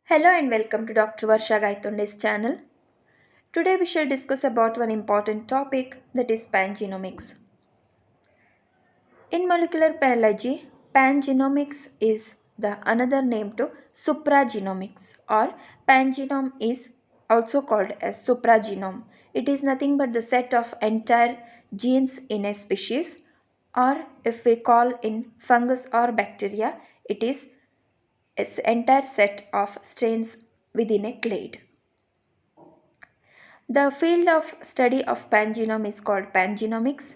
Hello and welcome to Dr. Varsha Gaitonde's channel. Today we shall discuss about one important topic, that is pangenomics. In molecular biology, pangenomics is the another name to supragenomics, or pangenome is also called as supragenome. It is nothing but the set of entire genes in a species, or if we call in fungus or bacteria, it is an entire set of strains within a clade. The field of study of pangenome is called pangenomics.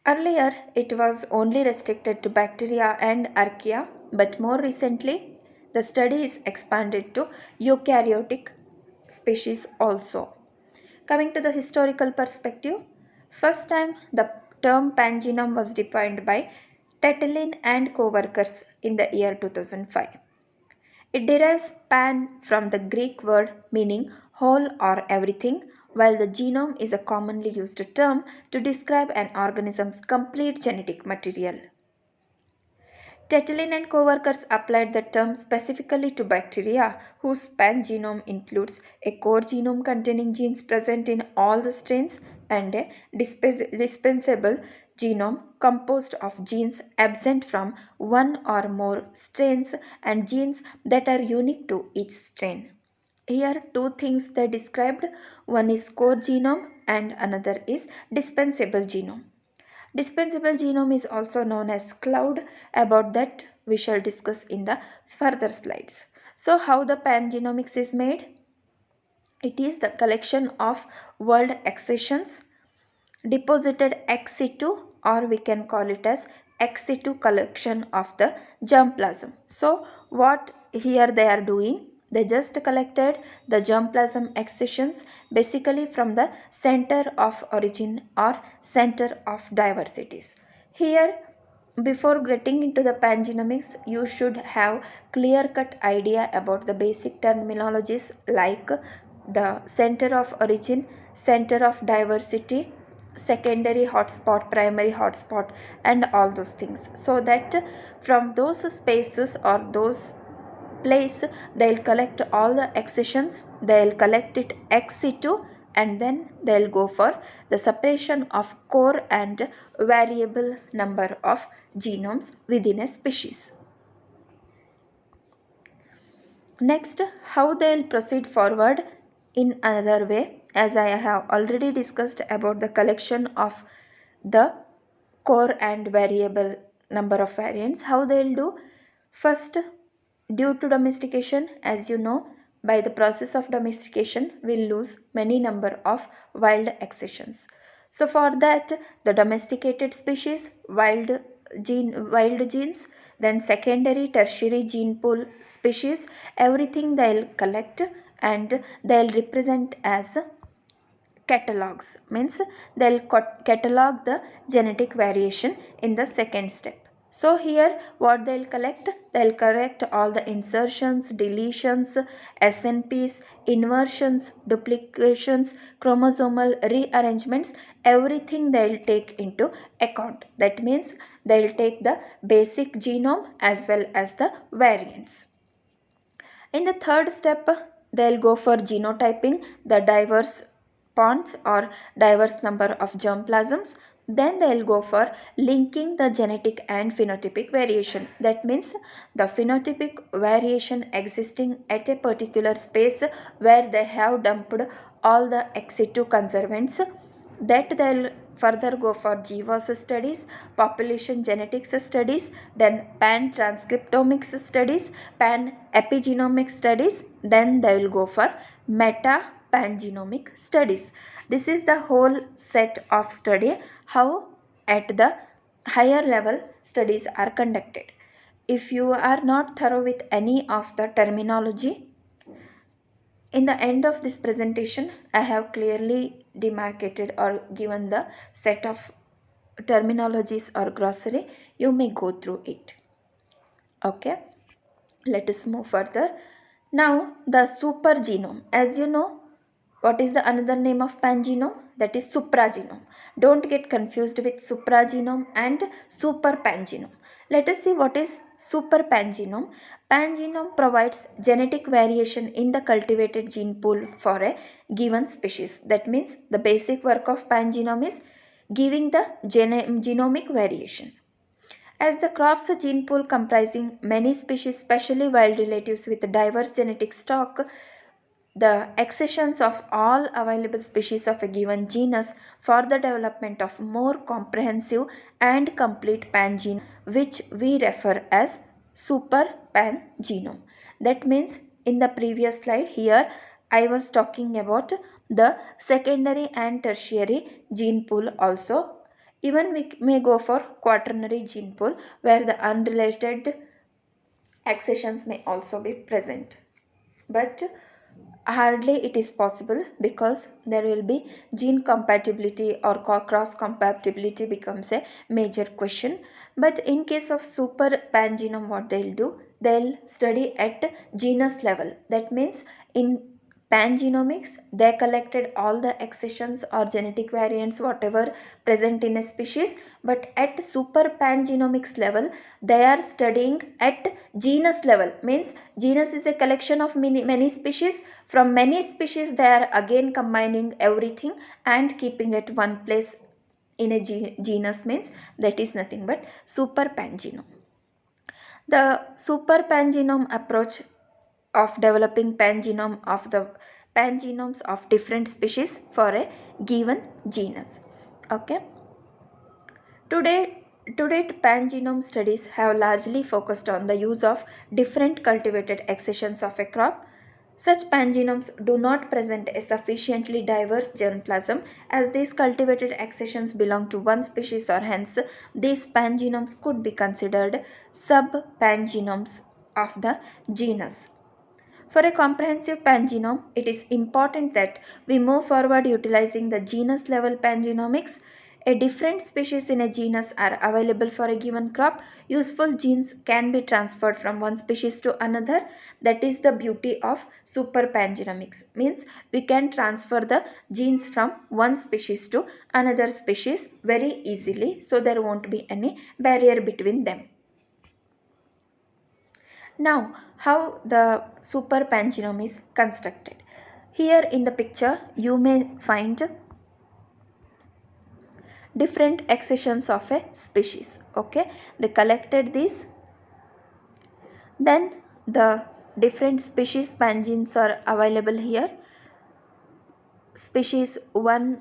Earlier, it was only restricted to bacteria and archaea, but more recently, the study is expanded to eukaryotic species also. Coming to the historical perspective, first time the term pangenome was defined by Tetelin and co-workers in the year 2005. It derives pan from the Greek word meaning whole or everything, while the genome is a commonly used term to describe an organism's complete genetic material. Tetelin and co-workers applied the term specifically to bacteria whose pangenome includes a core genome containing genes present in all the strains and a dispensable genome composed of genes absent from one or more strains and genes that are unique to each strain. Here, two things they described, one is core genome and another is dispensable genome. Dispensable genome is also known as cloud. About that we shall discuss in the further slides. So how the pangenomics is made? It is the collection of world accessions deposited ex situ, or we can call it as ex situ collection of the germplasm. So what here they are doing, they just collected the germplasm accessions basically from the center of origin or center of diversities. Here, before getting into the pangenomics, you should have clear cut idea about the basic terminologies like the center of origin, center of diversity, secondary hotspot, primary hotspot, and all those things, so that from those spaces or those place they'll collect all the accessions, they'll collect it ex situ, and then they'll go for the separation of core and variable number of genomes within a species. Next, how they'll proceed forward in another way, as I have already discussed about the collection of the core and variable number of variants. How they'll do? First, due to domestication, as you know, by the process of domestication, we'll lose many number of wild accessions. So for that, the domesticated species, wild genes, then secondary, tertiary gene pool species, everything they'll collect and they'll represent as catalogs, means they'll catalog the genetic variation in the second step. So here what they'll collect all the insertions, deletions, SNPs, inversions, duplications, chromosomal rearrangements, everything they'll take into account. That means they'll take the basic genome as well as the variants. In the third step, they'll go for genotyping the diverse ponds or diverse number of germplasms. Then they'll go for linking the genetic and phenotypic variation. That means the phenotypic variation existing at a particular space where they have dumped all the ex situ conservants, that they'll further go for GWAS studies, population genetics studies, then pan transcriptomics studies, pan epigenomic studies, then they will go for meta pangenomic studies. This is the whole set of study how at the higher level studies are conducted. If you are not thorough with any of the terminology, in the end of this presentation, I have clearly demarcated or given the set of terminologies or glossary. You may go through it. Okay, let us move further. Now, the supergenome. As you know, what is the another name of pangenome? That is supragenome. Don't get confused with supragenome and superpangenome. Let us see what is super pangenome. Pangenome provides genetic variation in the cultivated gene pool for a given species. That means the basic work of pangenome is giving the genomic variation. As the crop's gene pool comprising many species, especially wild relatives with diverse genetic stock, the accessions of all available species of a given genus for the development of more comprehensive and complete pangenome, which we refer as super pangenome. That means in the previous slide here I was talking about the secondary and tertiary gene pool also. Even we may go for quaternary gene pool where the unrelated accessions may also be present. But hardly it is possible because there will be gene compatibility or cross compatibility becomes a major question. But in case of super pangenome, what they'll do, they'll study at genus level. That means in pangenomics they collected all the accessions or genetic variants whatever present in a species, but at super pangenomics level they are studying at genus level. Means genus is a collection of many species. From many species they are again combining everything and keeping it one place in a genus. Means that is nothing but super pangenome. The super pangenome approach of developing pangenomes of different species for a given genus. Okay. Today, pangenome studies have largely focused on the use of different cultivated accessions of a crop. Such pangenomes do not present a sufficiently diverse germplasm as these cultivated accessions belong to one species, or hence these pangenomes could be considered sub-pangenomes of the genus. For a comprehensive pangenome, it is important that we move forward utilizing the genus level pangenomics. A different species in a genus are available for a given crop. Useful genes can be transferred from one species to another. That is the beauty of super pangenomics. Means we can transfer the genes from one species to another species very easily, so there won't be any barrier between them. Now, how the super pangenome is constructed. Here in the picture, you may find different accessions of a species. Okay, they collected these. Then the different species pangenes are available here. Species 1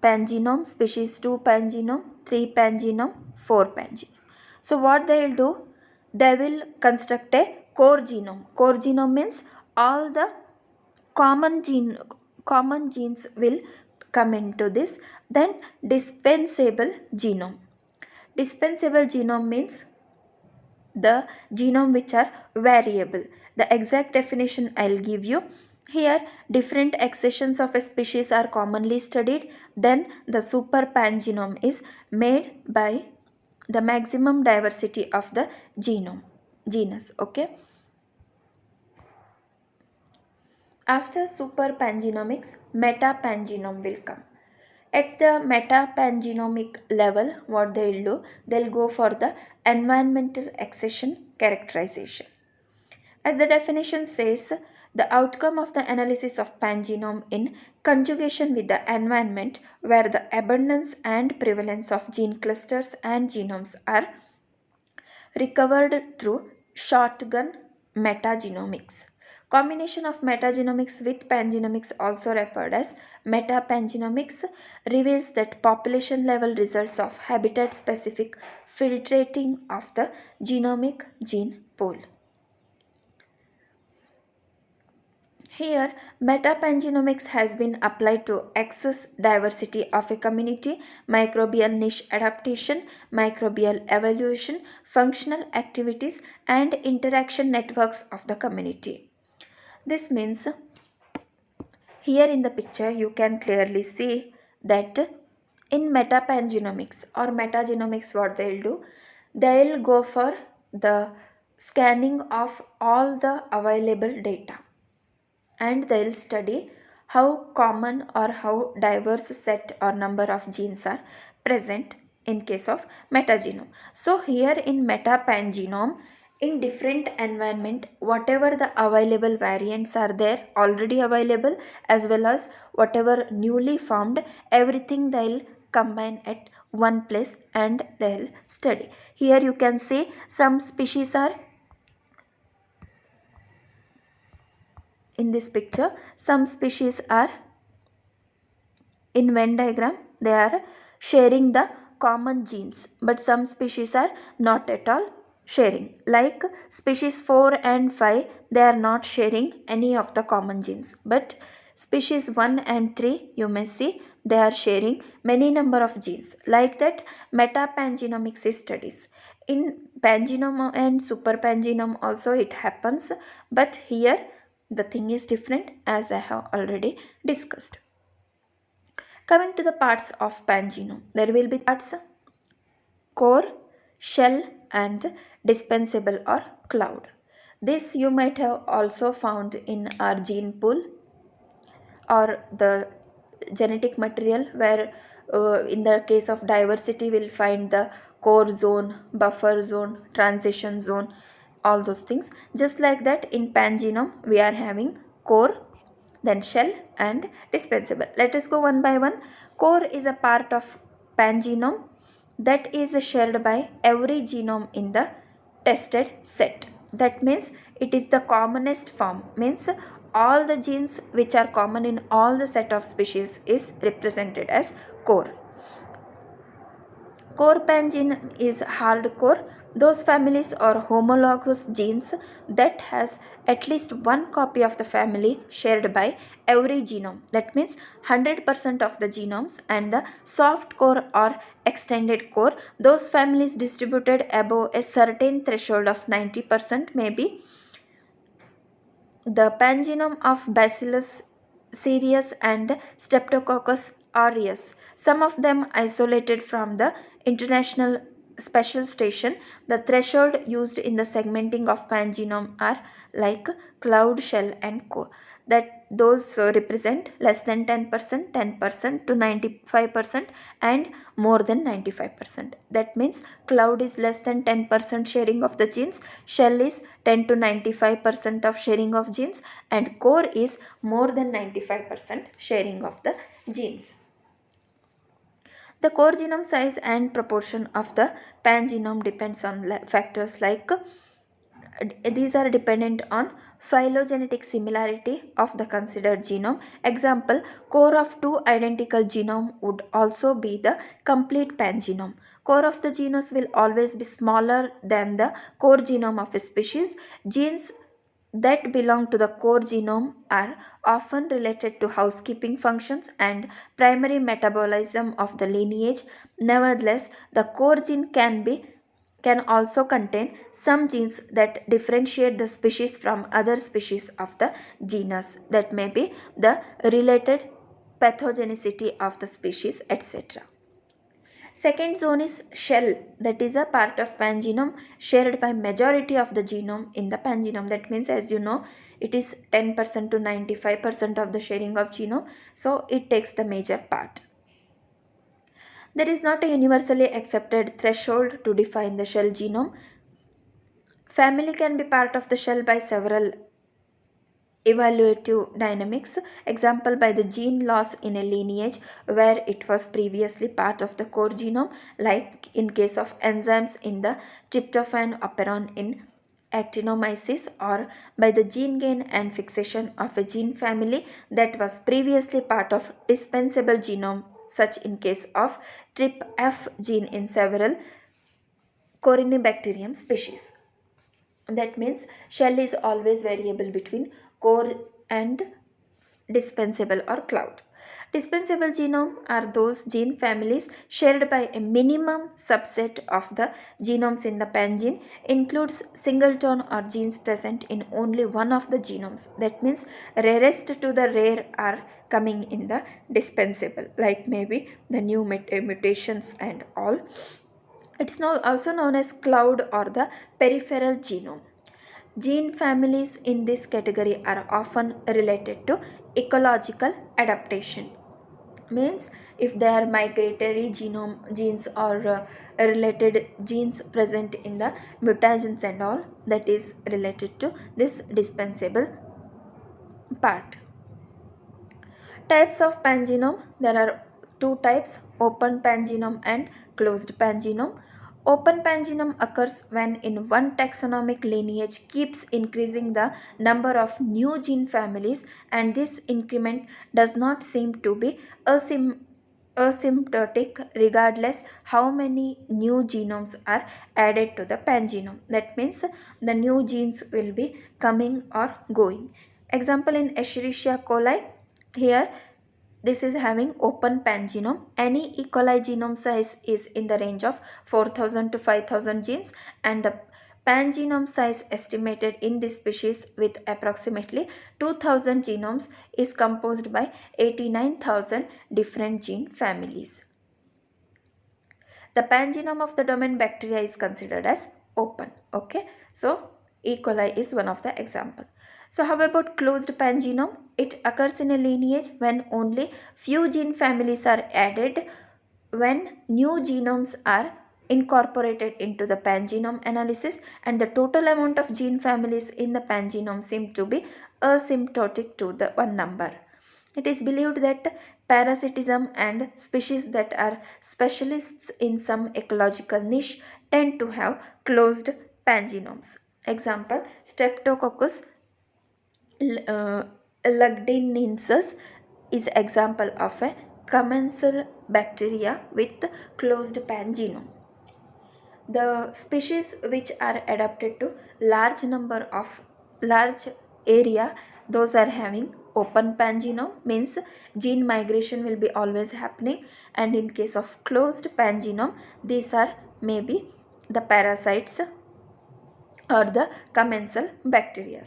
pangenome, species 2 pangenome, 3 pangenome, 4 pangenome. So what they will do? They will construct a core genome. Core genome means all the common genes will come into this. Then dispensable genome means the genome which are variable. The exact definition I'll give you. Here different accessions of a species are commonly studied. Then the super pangenome is made by the maximum diversity of the genus. Okay. After super pangenomics, metapangenome will come. At the metapangenomic level, what they'll do, they'll go for the environmental accession characterization. As the definition says, the outcome of the analysis of pangenome in conjugation with the environment, where the abundance and prevalence of gene clusters and genomes are recovered through shotgun metagenomics. Combination of metagenomics with pangenomics, also referred as metapangenomics, reveals that population level results of habitat specific filtrating of the genomic gene pool. Here, metapangenomics has been applied to access diversity of a community, microbial niche adaptation, microbial evaluation, functional activities, and interaction networks of the community. This means here in the picture you can clearly see that in metapangenomics or metagenomics, what they'll do, they'll go for the scanning of all the available data, and they'll study how common or how diverse set or number of genes are present in case of metagenome. So here in metapangenome, in different environment, whatever the available variants are there already available, as well as whatever newly formed, everything they'll combine at one place and they'll study. Here you can see some species are in this picture, some species are in Venn diagram, they are sharing the common genes, but some species are not at all sharing. Like species 4 and 5, they are not sharing any of the common genes, but species 1 and 3, you may see they are sharing many number of genes. Like that, metapangenomics is studies. In pangenome and superpangenome also it happens, but here the thing is different, as I have already discussed. Coming to the parts of pangenome, there will be parts core, shell, and dispensable or cloud. This you might have also found in our gene pool or the genetic material, where in the case of diversity we'll find the core zone, buffer zone, transition zone, all those things. Just like that, in pangenome we are having core, then shell, and dispensable. Let us go one by one. Core is a part of pangenome that is shared by every genome in the tested set. That means it is the commonest form, means all the genes which are common in all the set of species is represented as core. Core pangene is hardcore, those families or homologous genes that has at least one copy of the family shared by every genome. That means 100% of the genomes. And the soft core or extended core, those families distributed above a certain threshold of 90% may be the pangenome of Bacillus cereus and Streptococcus aureus, some of them isolated from the International Special Station. The threshold used in the segmenting of pangenome are like cloud, shell, and core. That those represent less than 10%, 10% to 95%, and more than 95%. That means cloud is less than 10% sharing of the genes, shell is 10 to 95% of sharing of genes, and core is more than 95% sharing of the genes. The core genome size and proportion of the pangenome depends on factors like these are dependent on phylogenetic similarity of the considered genome. Example, core of two identical genome would also be the complete pangenome. Core of the genus will always be smaller than the core genome of a species. Genes that belong to the core genome are often related to housekeeping functions and primary metabolism of the lineage. Nevertheless, the core gene can also contain some genes that differentiate the species from other species of the genus, that may be the related pathogenicity of the species, etc. Second zone is shell, that is a part of pangenome shared by majority of the genome in the pangenome. That means, as you know, it is 10% to 95% of the sharing of genome, so it takes the major part. There is not a universally accepted threshold to define the shell genome. Family can be part of the shell by several evaluative dynamics. Example, by the gene loss in a lineage where it was previously part of the core genome, like in case of enzymes in the tryptophan operon in actinomyces, or by the gene gain and fixation of a gene family that was previously part of dispensable genome, such in case of TRPF gene in several Corynebacterium species. That means shell is always variable between core and dispensable or cloud. Dispensable genome are those gene families shared by a minimum subset of the genomes in the pangene, includes singleton or genes present in only one of the genomes. That means rarest to the rare are coming in the dispensable, like maybe the new mutations and all. It's also known as cloud or the peripheral genome. Gene families in this category are often related to ecological adaptation. Means if there are migratory genes or related genes present in the mutagens and all, that is related to this dispensable part. Types of pangenome, there are two types, open pangenome and closed pangenome. Open pangenome occurs when in one taxonomic lineage keeps increasing the number of new gene families, and this increment does not seem to be asymptotic regardless how many new genomes are added to the pangenome. That means the new genes will be coming or going. Example in Escherichia coli, here this is having open pangenome. Any E. coli genome size is in the range of 4000 to 5000 genes, and the pangenome size estimated in this species with approximately 2000 genomes is composed by 89,000 different gene families. The pangenome of the domain bacteria is considered as open. Okay, so E. coli is one of the example. So how about closed pangenome? It occurs in a lineage when only few gene families are added. When new genomes are incorporated into the pangenome analysis, and the total amount of gene families in the pangenome seem to be asymptotic to the one number. It is believed that parasitism and species that are specialists in some ecological niche tend to have closed pangenomes. Example, Streptococcus lugdunensis is example of a commensal bacteria with closed pangenome. The species which are adapted to large area, those are having open pangenome, means gene migration will be always happening, and in case of closed pangenome, these are maybe the parasites or the commensal bacteria.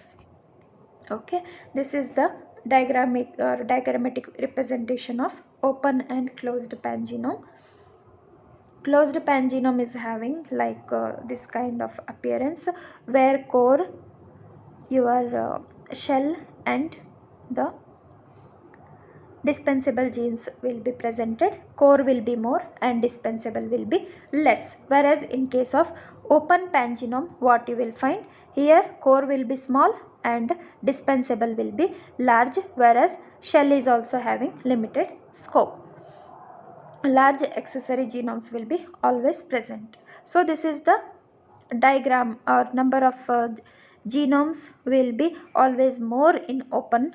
Okay, this is the diagrammatic representation of open and closed pangenome. Closed pangenome is having like this kind of appearance, where core, your shell and the dispensable genes will be presented. Core will be more and dispensable will be less. Whereas in case of open pangenome, what you will find here, core will be small and dispensable will be large, whereas shell is also having limited scope. Large accessory genomes will be always present. So this is the diagram, or number of genomes will be always more in open,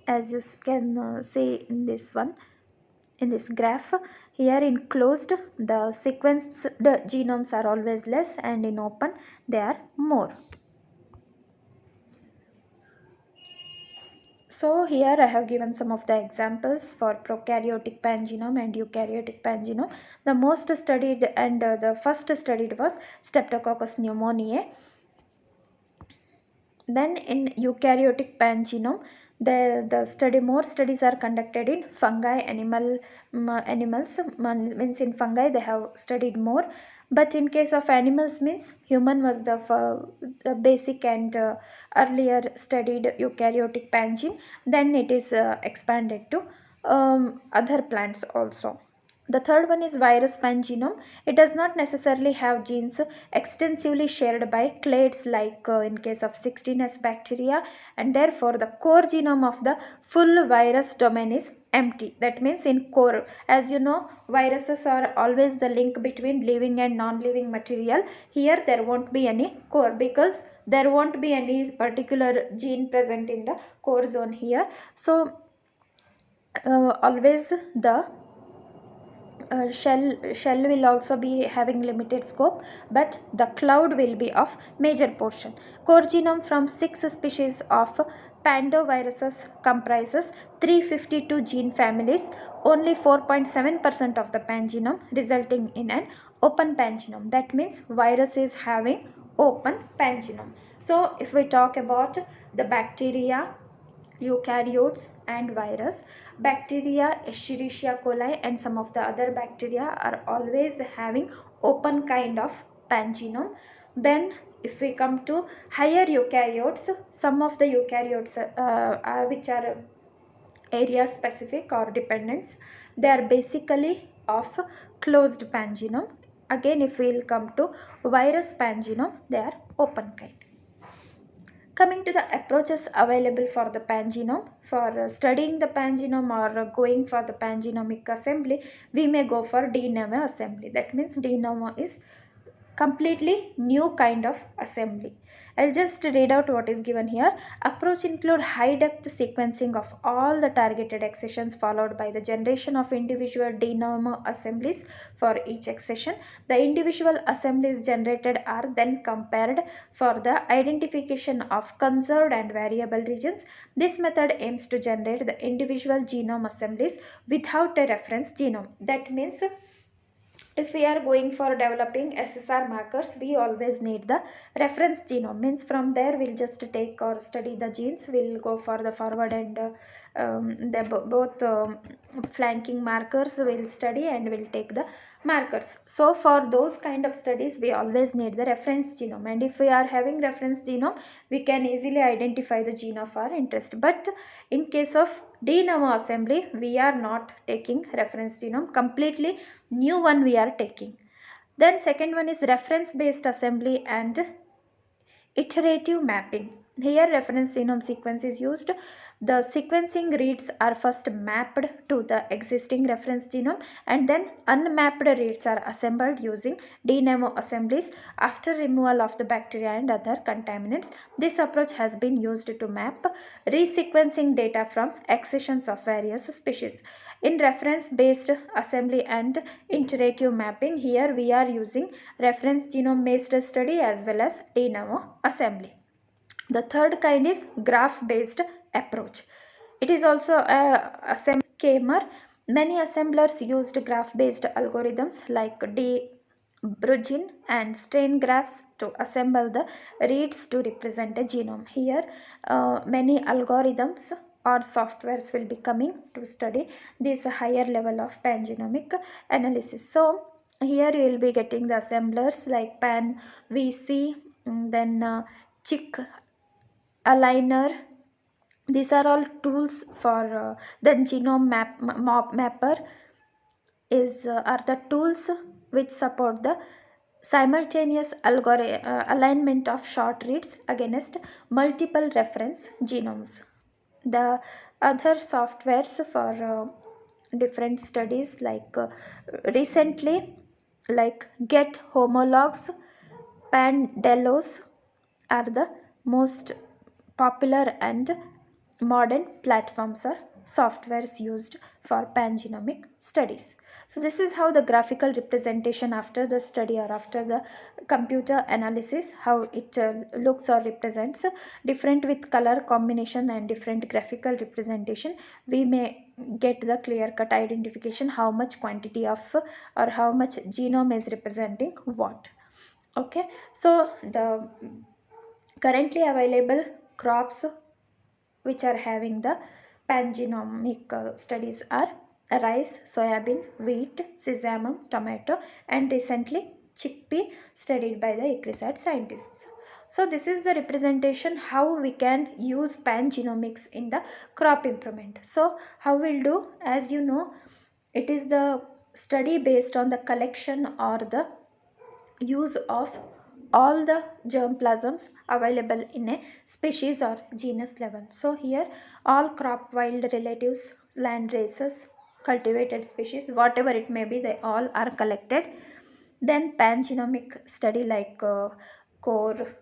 as you can see in this one, in this graph. Here in closed, the sequenced genomes are always less, and in open they are more. So here I have given some of the examples for prokaryotic pangenome and eukaryotic pangenome. The most studied and the first studied was Streptococcus pneumoniae. Then in eukaryotic pangenome, more studies are conducted in fungi, animals, means in fungi they have studied more, but in case of animals, means human was the basic and earlier studied eukaryotic pangene. Then it is expanded to other plants also. The third one is virus pangenome. It does not necessarily have genes extensively shared by clades like in case of 16S bacteria, and therefore the core genome of the full virus domain is empty. That means in core, as you know, viruses are always the link between living and non-living material. Here there won't be any core because there won't be any particular gene present in the core zone here. So always the shell will also be having limited scope, but the cloud will be of major portion. Core genome from 6 species of pandoviruses comprises 352 gene families, only 4.7% of the pangenome, resulting in an open pangenome. That means virus is having open pangenome. So if we talk about the bacteria, eukaryotes and virus, bacteria, Escherichia coli and some of the other bacteria are always having open kind of pangenome. Then if we come to higher eukaryotes, some of the eukaryotes which are area specific or dependents, they are basically of closed pangenome. Again, if we will come to virus pangenome, they are open kind. Coming to the approaches available for the pangenome, for studying the pangenome or going for the pangenomic assembly, we may go for de novo assembly. That means de novo is completely new kind of assembly. I'll just read out what is given here. Approach include high depth sequencing of all the targeted accessions followed by the generation of individual de novo assemblies for each accession. The individual assemblies generated are then compared for the identification of conserved and variable regions. This method aims to generate the individual genome assemblies without a reference genome. That means if we are going for developing SSR markers, we always need the reference genome. Means from there we'll just take or study the genes. We'll go for the forward and both flanking markers we'll study, and we'll take the markers. So for those kind of studies, we always need the reference genome. And if we are having reference genome, we can easily identify the gene of our interest. But in case of de novo assembly, we are not taking reference genome. Completely new one we are taking. Then second one is reference based assembly and iterative mapping. Here reference genome sequence is used. The sequencing reads are first mapped to the existing reference genome, and then unmapped reads are assembled using de novo assemblies after removal of the bacteria and other contaminants. This approach has been used to map resequencing data from accessions of various species. In reference based assembly and iterative mapping, here we are using reference genome based study as well as de novo assembly. The third kind is graph based approach. It is also a assembly K-mer. Many assemblers used graph based algorithms like de Bruijn and strain graphs to assemble the reads to represent a genome. Here many algorithms or softwares will be coming to study this higher level of pangenomic analysis. So here you will be getting the assemblers like pan, VC, then chick, aligner. These are all tools for the genome mapper is are the tools which support the simultaneous alignment of short reads against multiple reference genomes. The other softwares for different studies like recently like Get Homologs, Pandelos are the most popular and modern platforms or softwares used for pangenomic studies. So this is how the graphical representation after the study or after the computer analysis, how it looks or represents different with color combination and different graphical representation. We may get the clear cut identification how much quantity of or how much genome is representing what. Okay, so the currently available crops which are having the pangenomic studies are rice, soybean, wheat, sesame, tomato, and recently chickpea studied by the ICRISAT scientists. So this is the representation how we can use pangenomics in the crop improvement. So how we'll do, as you know, it is the study based on the collection or the use of all the germplasms available in a species or genus level. So here all crop wild relatives, land races, cultivated species, whatever it may be, they all are collected. Then pangenomic study like core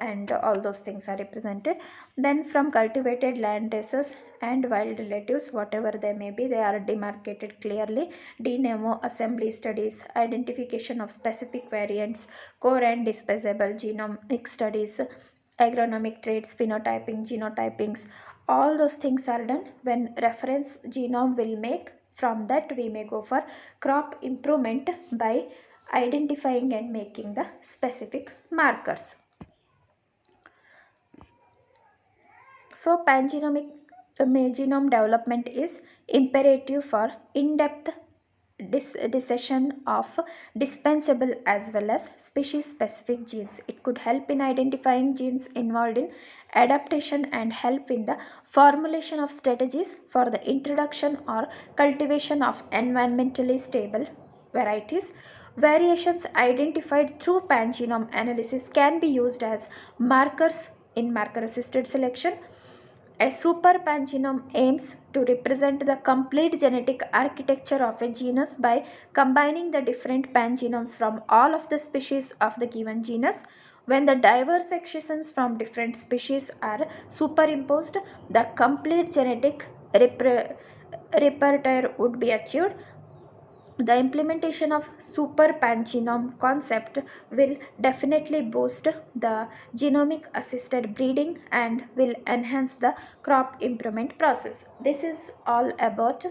and all those things are represented. Then from cultivated land races and wild relatives, whatever they may be, they are demarcated clearly. De novo assembly studies, identification of specific variants, core and disposable genomic studies, agronomic traits, phenotyping, genotypings, all those things are done when reference genome will make. From that we may go for crop improvement by identifying and making the specific markers. So pangenomic genome development is imperative for in-depth dissection of dispensable as well as species specific genes. It could help in identifying genes involved in adaptation and help in the formulation of strategies for the introduction or cultivation of environmentally stable varieties. Variations identified through pangenome analysis can be used as markers in marker assisted selection. A super pangenome aims to represent the complete genetic architecture of a genus by combining the different pangenomes from all of the species of the given genus. When the diverse accessions from different species are superimposed, the complete genetic repertoire would be achieved. The implementation of super pangenome concept will definitely boost the genomic assisted breeding and will enhance the crop improvement process. This is all about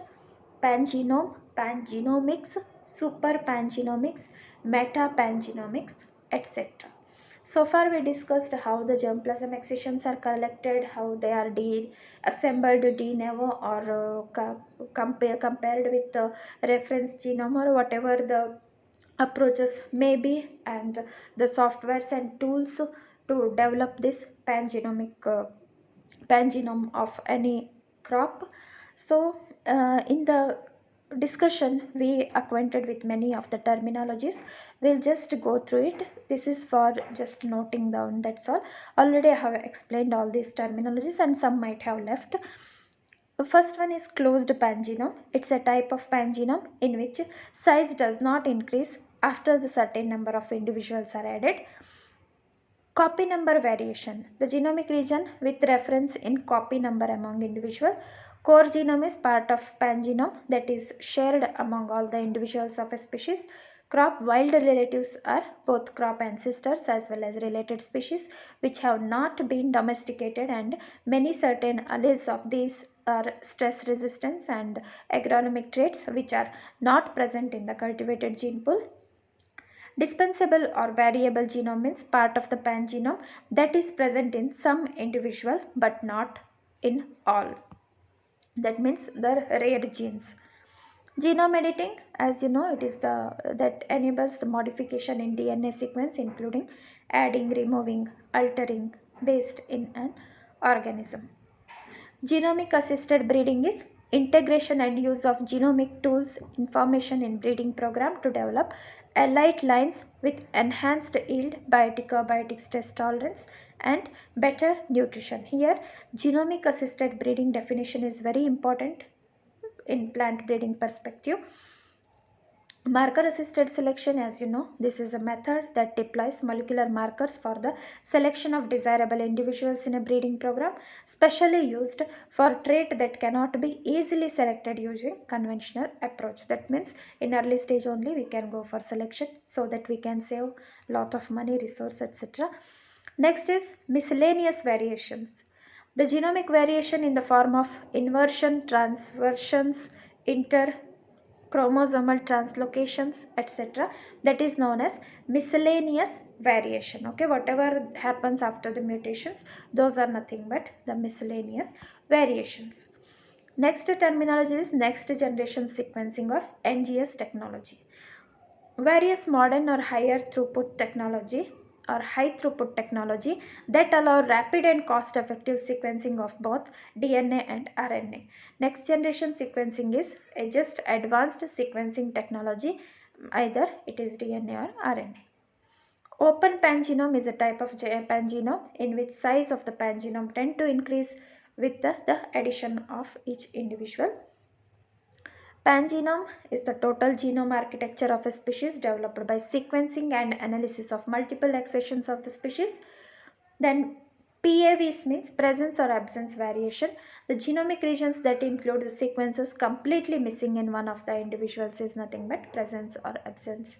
pangenome, pangenomics, super pangenomics, meta pangenomics, etc. So far, we discussed how the germplasm accessions are collected, how they are assembled de novo or compared with the reference genome or whatever the approaches may be, and the softwares and tools to develop this pangenome of any crop. So, in the discussion, we acquainted with many of the terminologies. We'll just go through it. This is for just noting down, that's all. Already I have explained all these terminologies and some might have left. The first one is closed pangenome. It's a type of pangenome in which size does not increase after the certain number of individuals are added. Copy number variation. The genomic region with reference in copy number among individual. Core genome is part of pangenome that is shared among all the individuals of a species. Crop wild relatives are both crop ancestors as well as related species which have not been domesticated, and many certain alleles of these are stress resistance and agronomic traits which are not present in the cultivated gene pool. Dispensable or variable genome means part of the pangenome that is present in some individual but not in all. That means the rare genes. Genome editing, as you know, it is the that enables the modification in DNA sequence, including adding, removing, altering based in an organism. Genomic assisted breeding is integration and use of genomic tools information in breeding program to develop elite lines with enhanced yield, biotic or biotic stress tolerance and better nutrition. Here genomic assisted breeding definition is very important in plant breeding perspective. Marker assisted selection, as you know, this is a method that deploys molecular markers for the selection of desirable individuals in a breeding program, specially used for trait that cannot be easily selected using conventional approach. That means in early stage only we can go for selection so that we can save lot of money, resource, etc. Next is miscellaneous variations. The genomic variation in the form of inversion, transversions, inter chromosomal translocations, etc., that is known as miscellaneous variation. Okay, whatever happens after the mutations, those are nothing but the miscellaneous variations. Next terminology is next generation sequencing or NGS technology. Various modern or higher throughput technology or high throughput technology that allow rapid and cost effective sequencing of both DNA and RNA. Next generation sequencing is a just advanced sequencing technology, either it is DNA or RNA. Open pangenome is a type of pangenome in which size of the pangenome tend to increase with the addition of each individual. Pangenome is the total genome architecture of a species developed by sequencing and analysis of multiple accessions of the species. Then PAVs means presence or absence variation. The genomic regions that include the sequences completely missing in one of the individuals is nothing but presence or absence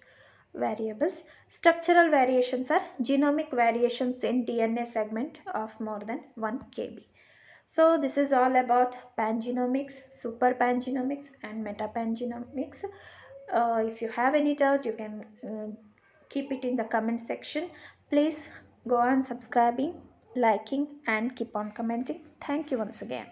variables. Structural variations are genomic variations in DNA segment of more than 1 kb. So this is all about pangenomics, super pangenomics and metapangenomics. If you have any doubt, you can keep it in the comment section. Please go on subscribing, liking and keep on commenting. Thank you once again.